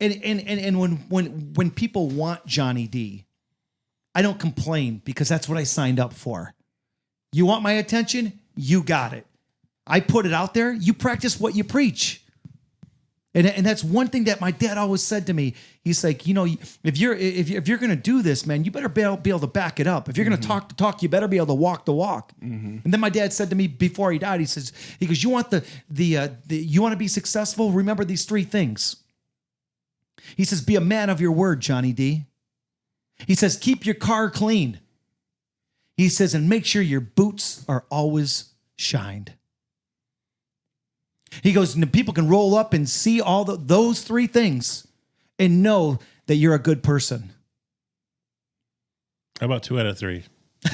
And when people want Johnny D, I don't complain because that's what I signed up for. You want my attention? You got it. I put it out there. You practice what you preach. And that's one thing that my dad always said to me. He's like, you know, if you're going to do this, man, you better be able to back it up. If you're going to talk the talk, you better be able to walk the walk. And then my dad said to me before he died, he goes, you want you want to be successful? Remember these 3 things. He says, be a man of your word, Johnny D. He says, keep your car clean. He says, and make sure your boots are always shined. He goes, and people can roll up and see all those 3 things and know that you're a good person. How about 2 out of 3?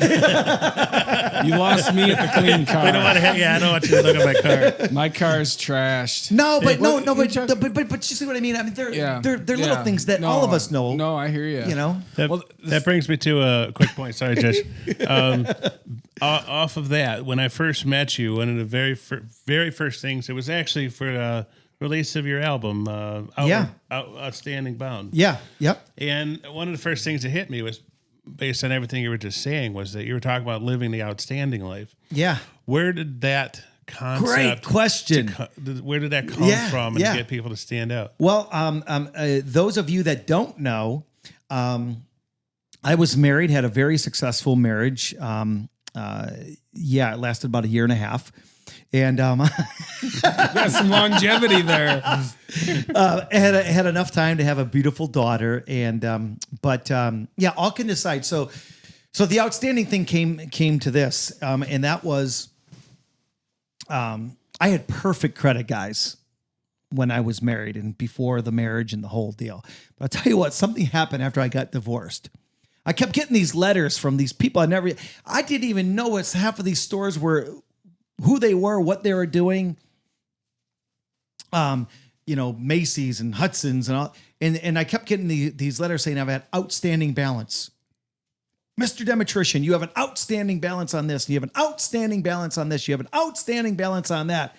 You lost me at the clean car. I don't want you to look at my car. My car's trashed. No, but Hey, but you see what I mean? I mean, they're Yeah. little things that all of us know. No, I hear you. You know? That brings me to a quick point. Sorry, Josh. Off of that, when I first met you, one of the very first things, it was actually for release of your album, Outstanding Bound. Yeah. Yep. And one of the first things that hit me was, based on everything you were just saying, was that you were talking about living the outstanding life. Yeah. Where did that concept? Great question. Where did that come from, and get people to stand out? Well, those of you that don't know, I was married, had a very successful marriage. It lasted about 1.5 years. And Got some longevity there. had enough time to have a beautiful daughter. And all kidding aside, so the outstanding thing came to this, and that was I had perfect credit, guys, when I was married and before the marriage and the whole deal. But I'll tell you what, something happened after I got divorced. I kept getting these letters from these people I didn't even know what half of these stores were, who they were, what they were doing. Macy's and Hudson's and all. And I kept getting these letters saying I've had outstanding balance. Mr. Dmytryszyn, you have an outstanding balance on this. And you have an outstanding balance on this. You have an outstanding balance on that.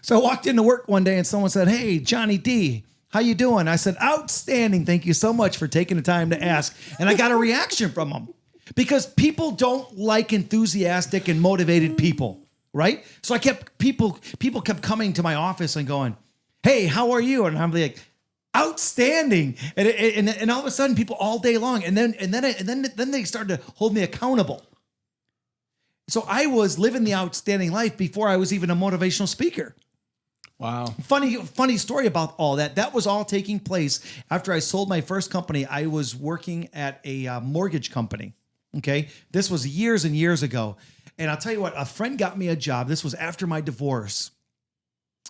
So I walked into work one day and someone said, hey, Johnny D, how you doing? I said, outstanding. Thank you so much for taking the time to ask. And I got a reaction from them because people don't like enthusiastic and motivated people, right? So people kept coming to my office and going, hey, how are you? And I'm like, outstanding. And all of a sudden people all day long. And then they started to hold me accountable. So I was living the outstanding life before I was even a motivational speaker. Wow. Funny story about all that. That was all taking place after I sold my first company. I was working at a mortgage company. Okay. This was years and years ago. And I'll tell you what, a friend got me a job. This was after my divorce.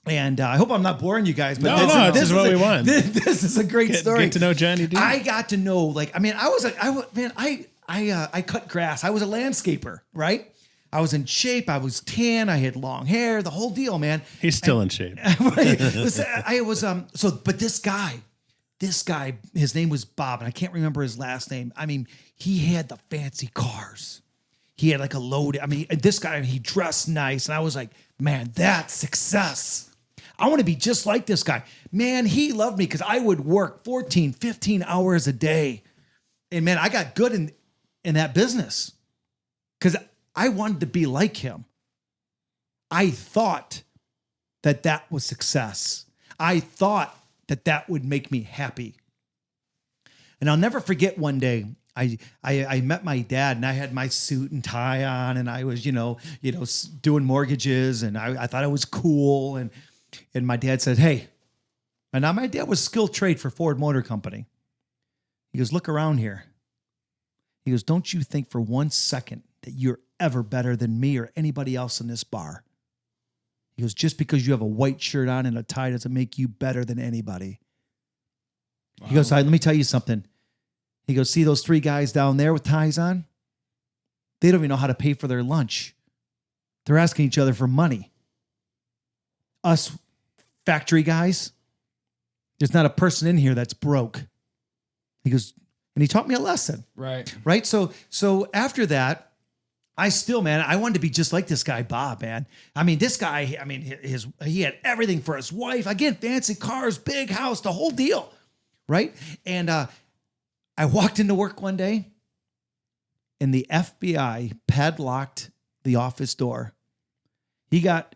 And I hope I'm not boring you guys, but this is what we want. This is a great story. Get to know Johnny D. I got to know, I cut grass. I was a landscaper, right? I was in shape. I was tan. I had long hair, the whole deal, man. He's still in shape. But this guy, his name was Bob, and I can't remember his last name. I mean, he had the fancy cars. He had like a load. I mean, this guy, he dressed nice. And I was like, man, that's success. I want to be just like this guy. Man, he loved me because I would work 14, 15 hours a day. And man, I got good in that business because I wanted to be like him. I thought that was success. I thought that would make me happy. And I'll never forget one day, I met my dad and I had my suit and tie on and I was, doing mortgages and I thought I was cool. And my dad said, hey, and now my dad was skilled trade for Ford Motor Company. He goes, look around here. He goes, don't you think for 1 second that you're ever better than me or anybody else in this bar. He goes, just because you have a white shirt on and a tie doesn't make you better than anybody. Wow. He goes, let me tell you something. He goes, see those 3 guys down there with ties on? They don't even know how to pay for their lunch. They're asking each other for money. us factory guys, there's not a person in here that's broke. He goes, and he taught me a lesson. Right. So after that, I still, man, I wanted to be just like this guy, Bob, man. I mean, this guy, I mean, he had everything for his wife. Again, fancy cars, big house, the whole deal. Right. And I walked into work one day and the FBI padlocked the office door. He got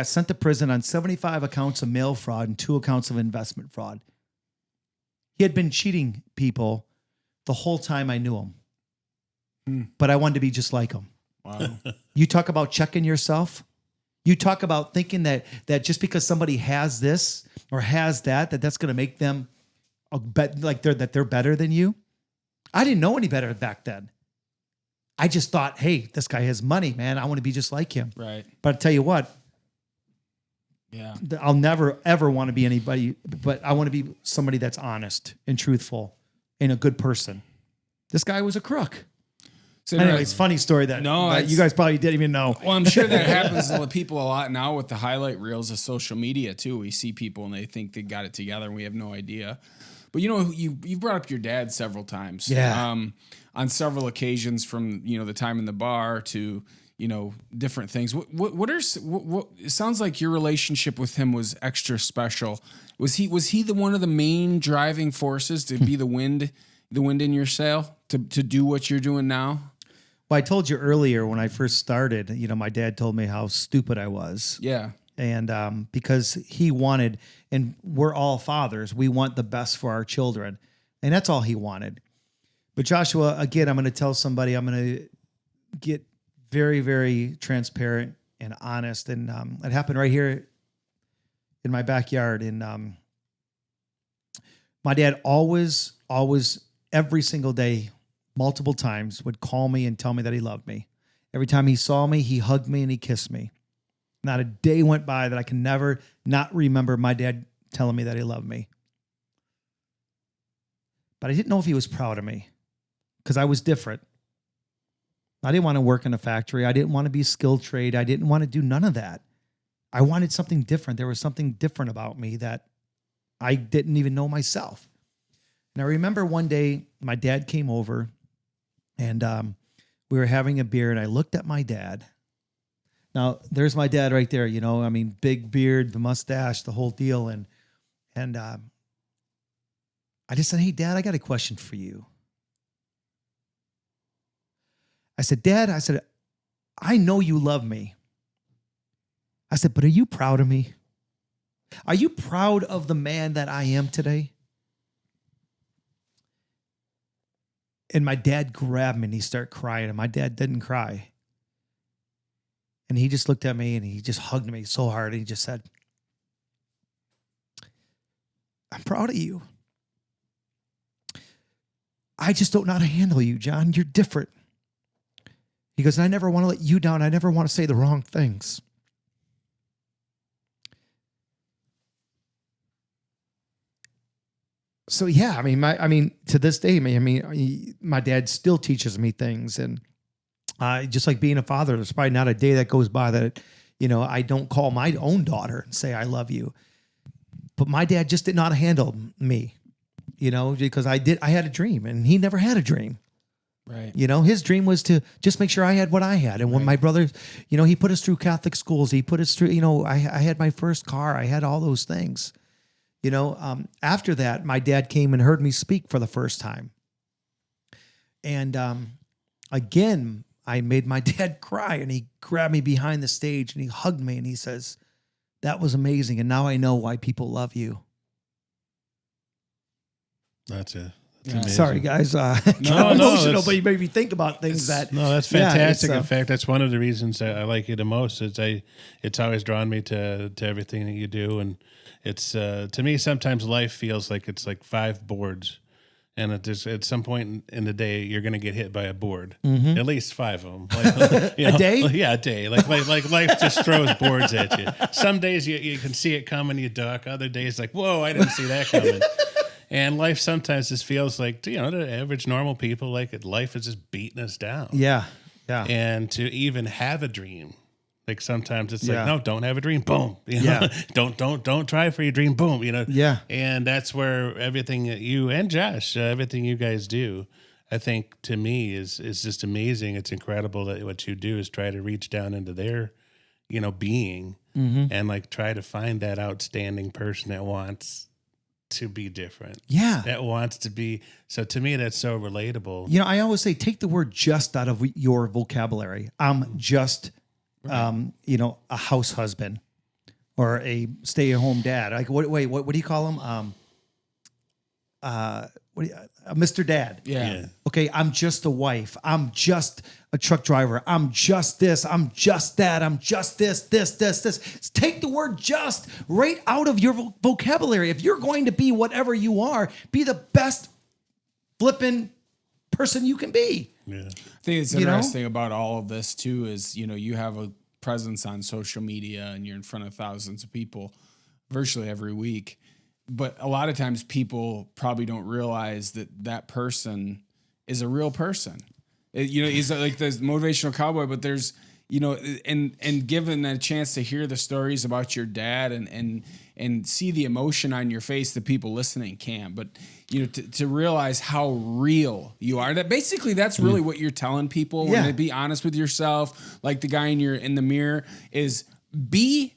sent to prison on 75 accounts of mail fraud and 2 accounts of investment fraud. He had been cheating people the whole time I knew him. But I wanted to be just like him. Wow. You talk about checking yourself. You talk about thinking that just because somebody has this or has that's going to make them that they're better than you. I didn't know any better back then. I just thought, hey, this guy has money, man. I want to be just like him. Right. But I tell you what, yeah, I'll never, ever want to be anybody, but I want to be somebody that's honest and truthful and a good person. This guy was a crook. So anyways, funny story that you guys probably didn't even know. Well, I'm sure that happens to people a lot now with the highlight reels of social media too. We see people and they think they got it together and we have no idea. But you know, you brought up your dad several times. Yeah. On several occasions from, you know, the time in the bar to, you know, different things. What it sounds like your relationship with him was extra special. Was he the one of the main driving forces to be the wind in your sail to do what you're doing now? Well, I told you earlier when I first started, you know, my dad told me how stupid I was. Yeah. And because he wanted, and we're all fathers, we want the best for our children. And that's all he wanted. But Joshua, again, I'm going to tell somebody, I'm going to get very, very transparent and honest. And it happened right here in my backyard. And my dad always, every single day, multiple times, would call me and tell me that he loved me. Every time he saw me, he hugged me and he kissed me. Not a day went by that I can never not remember my dad telling me that he loved me. But I didn't know if he was proud of me because I was different. I didn't want to work in a factory. I didn't want to be skilled trade. I didn't want to do none of that. I wanted something different. There was something different about me that I didn't even know myself. And I remember one day my dad came over and we were having a beer and I looked at my dad. Now, there's my dad right there, you know, I mean, big beard, the mustache, the whole deal. And I just said, hey, Dad, I got a question for you. I said, Dad, I know you love me. I said, but are you proud of me? Are you proud of the man that I am today? And my dad grabbed me and he started crying. And my dad didn't cry. And he just looked at me and he just hugged me so hard. And he just said, I'm proud of you. I just don't know how to handle you, John. You're different. He goes, I never want to let you down. I never want to say the wrong things. So yeah, I mean, to this day, my dad still teaches me things, and just like being a father, there's probably not a day that goes by that, you know, I don't call my own daughter and say I love you. But my dad just didn't know how to handle me, you know, because I had a dream, and he never had a dream. Right. You know, his dream was to just make sure I had what I had. And when my brothers, you know, he put us through Catholic schools. He put us through, you know, I had my first car. I had all those things. You know, after that, my dad came and heard me speak for the first time. And again, I made my dad cry, and he grabbed me behind the stage and he hugged me and he says, that was amazing. And now I know why people love you. That's it. Yeah. Sorry, guys. No, emotional, but you made me think about things that. No, that's fantastic. In fact, that's one of the reasons I like you the most. It's always drawn me to everything that you do, and it's to me sometimes life feels like it's like 5 boards, and at some point in the day you're going to get hit by a board, at least 5 of them. Like, you know, a day? Yeah, a day. Like life just throws boards at you. Some days you can see it coming, you duck. Other days like, whoa, I didn't see that coming. And life sometimes just feels like, you know, the average normal people, like life is just beating us down. Yeah. Yeah. And to even have a dream Like sometimes it's Yeah. like, no, don't have a dream. Boom. You know? Don't try for your dream. Boom. You know? Yeah. And that's where everything that you and Josh, everything you guys do, I think to me is just amazing. It's incredible that what you do is try to reach down into their, being and like try to find that outstanding person that wants to be different. Yeah. That wants to be. So to me, that's so relatable. I always say, take the word just out of your vocabulary. I'm just, a house husband or a stay-at-home dad. Like, what do you call him? Mr. Dad. Yeah. Okay, I'm just a wife. I'm just a truck driver. I'm just this. I'm just that. I'm just this. Take the word just right out of your vocabulary. If you're going to be whatever you are, be the best flipping person you can be. Yeah. I think it's interesting about all of this too is, you have a presence on social media and you're in front of thousands of people virtually every week. But a lot of times people probably don't realize that person is a real person. He's like this motivational cowboy, but there's, and given a chance to hear the stories about your dad and see the emotion on your face that people listening can't. But, to realize how real you are, that basically that's really what you're telling people. Yeah. When to be honest with yourself, like the guy in the mirror is be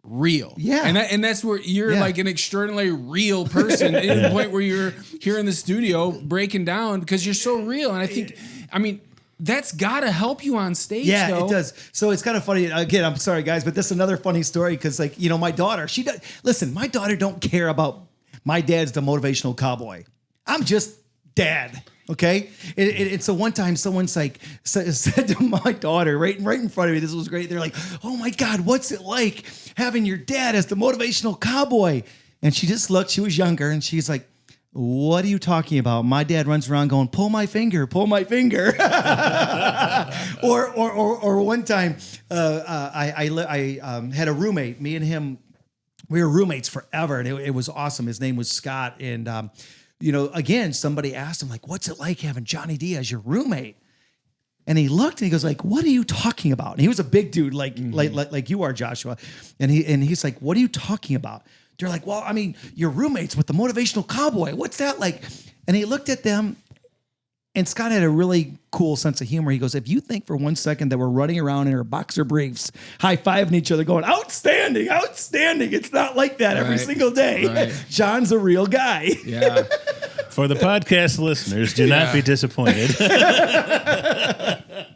real. Yeah. And that's where you're like an extraordinarily real person to the point where you're here in the studio breaking down because you're so real. And I think, that's got to help you on stage. Yeah, though. it does. So it's kind of funny. Again, I'm sorry, guys, but this is another funny story because, like, my daughter, she does. Listen, my daughter don't care about my dad's the motivational cowboy. I'm just dad. Okay. It's a one time someone's like said to my daughter right in front of me. This was great. They're like, "Oh my God, what's it like having your dad as the motivational cowboy?" And she just looked. She was younger, and she's like, "What are you talking about? My dad runs around going, pull my finger. or one time, I had a roommate. Me and him, we were roommates forever, and it was awesome. His name was Scott, and again, somebody asked him like, "What's it like having Johnny D as your roommate?" And he looked and he goes like, "What are you talking about?" And he was a big dude, like you are, Joshua. And he's like, "What are you talking about?" They're like, "Well, you're roommates with the motivational cowboy. What's that like?" And he looked at them, and Scott had a really cool sense of humor. He goes, "If you think for 1 second that we're running around in our boxer briefs, high-fiving each other, going, outstanding, it's not like that every single day. Right. John's a real guy." Yeah. For the podcast listeners, do not be disappointed.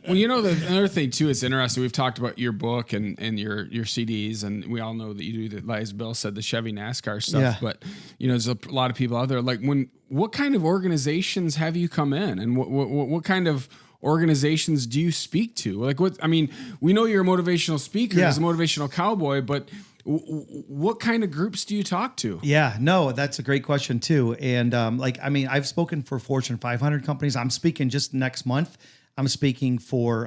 Well, another thing too, it's interesting. We've talked about your book and your CDs, and we all know that you do the, as Bill said, the Chevy NASCAR stuff. Yeah. But there's a lot of people out there. Like, what kind of organizations have you come in, and what kind of organizations do you speak to? Like, we know you're a motivational speaker, as a motivational cowboy, but what kind of groups do you talk to? Yeah, no, that's a great question too. And I've spoken for Fortune 500 companies. I'm speaking just next month. I'm speaking for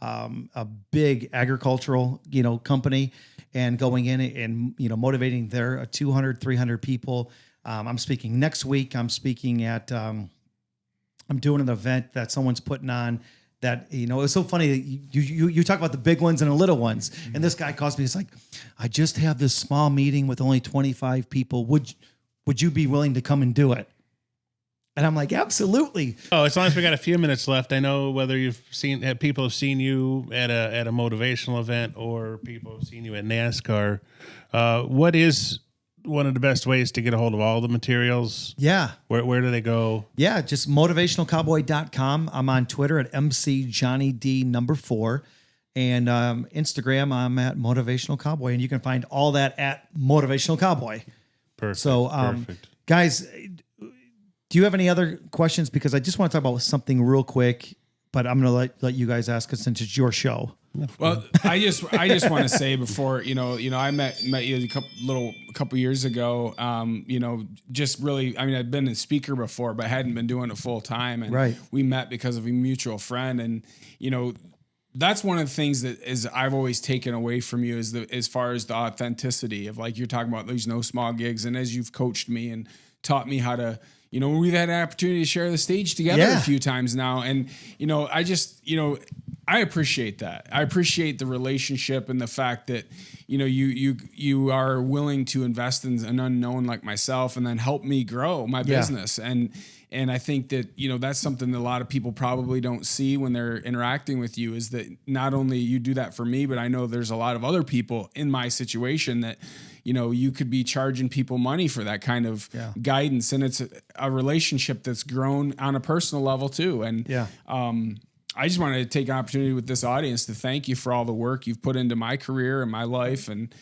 a big agricultural, company, and going in and motivating their 200, 300 people. I'm speaking next week. I'm speaking at. I'm doing an event that someone's putting on. That it's so funny that you talk about the big ones and the little ones, and this guy calls me. He's like, "I just have this small meeting with only 25 people. Would you be willing to come and do it?" And I'm like, "Absolutely." Oh, as long as we got a few minutes left, I know whether people have seen you at a motivational event or people have seen you at NASCAR. What is one of the best ways to get a hold of all the materials? Yeah. Where do they go? Yeah, just motivationalcowboy.com. I'm on Twitter at MCJohnnyD4. And Instagram, I'm at Motivational Cowboy. And you can find all that at Motivational Cowboy. Perfect. So, perfect. Guys, do you have any other questions? Because I just want to talk about something real quick, but I'm going to let you guys ask us since it's your show. Well, I just want to say before, I met you a couple years ago, just really, I've been a speaker before, but hadn't been doing it full time. And we met because of a mutual friend. And, that's one of the things that I've always taken away from you is as far as the authenticity of, like, you're talking about there's no small gigs. And as you've coached me and taught me how to, we've had an opportunity to share the stage together a few times now. And, I just, I appreciate that. I appreciate the relationship and the fact that, you know, you are willing to invest in an unknown like myself and then help me grow my business. And I think that, you know, that's something that a lot of people probably don't see when they're interacting with you, is that not only you do that for me, but I know there's a lot of other people in my situation that, you know, you could be charging people money for that kind of guidance. And it's a relationship that's grown on a personal level too. And I just wanted to take an opportunity with this audience to thank you for all the work you've put into my career and my life and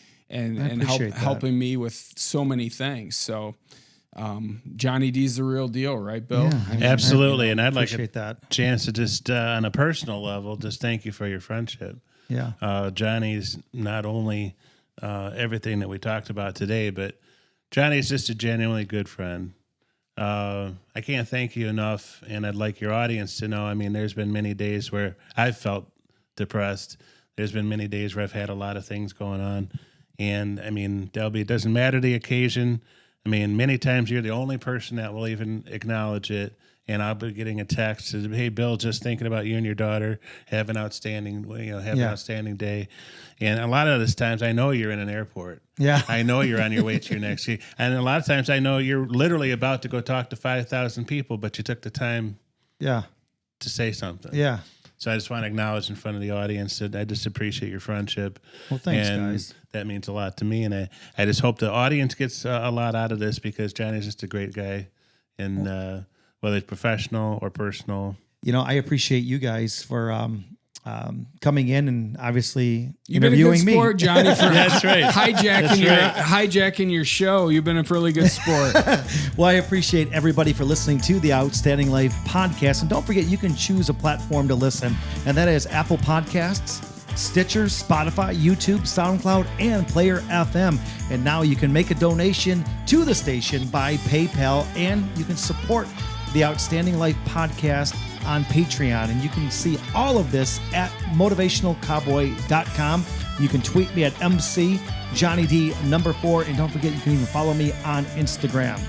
helping me with so many things. So Johnny D's the real deal, right, Bill? Yeah, I mean, absolutely. And I'd like that chance to just on a personal level, just thank you for your friendship. Yeah. Johnny's not only everything that we talked about today, but Johnny's just a genuinely good friend. I can't thank you enough, and I'd like your audience to know, I mean, there's been many days where I've felt depressed. There's been many days where I've had a lot of things going on. And, I mean, it doesn't matter the occasion. I mean, many times you're the only person that will even acknowledge it. And I'll be getting a text that says, hey, Bill, just thinking about you and your daughter. Have an outstanding day. And a lot of those times I know you're in an airport. Yeah. I know you're on your way to your next gig. And a lot of times I know you're literally about to go talk to 5,000 people, but you took the time to say something. Yeah. So I just want to acknowledge in front of the audience that I just appreciate your friendship. Well, thanks, guys. That means a lot to me. And I just hope the audience gets a lot out of this, because Johnny's just a great guy. And whether it's professional or personal. You know, I appreciate you guys for coming in and obviously You've been a good sport, Johnny, for That's right. hijacking your show. You've been a really good sport. Well, I appreciate everybody for listening to the Outstanding Life podcast. And don't forget, you can choose a platform to listen, and that is Apple Podcasts, Stitcher, Spotify, YouTube, SoundCloud, and Player FM. And now you can make a donation to the station by PayPal, and you can support the Outstanding Life podcast on Patreon. And you can see all of this at motivationalcowboy.com. You can tweet me at MCJohnnyD4. And don't forget, you can even follow me on Instagram.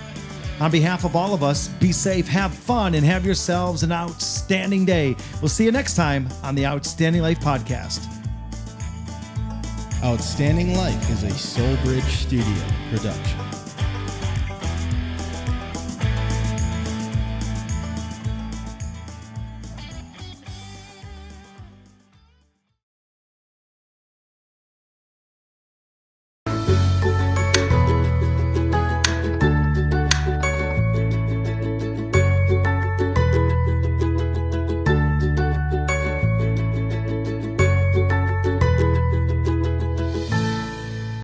On behalf of all of us, be safe, have fun, and have yourselves an outstanding day. We'll see you next time on the Outstanding Life podcast. Outstanding Life is a Soul Bridge Studio production.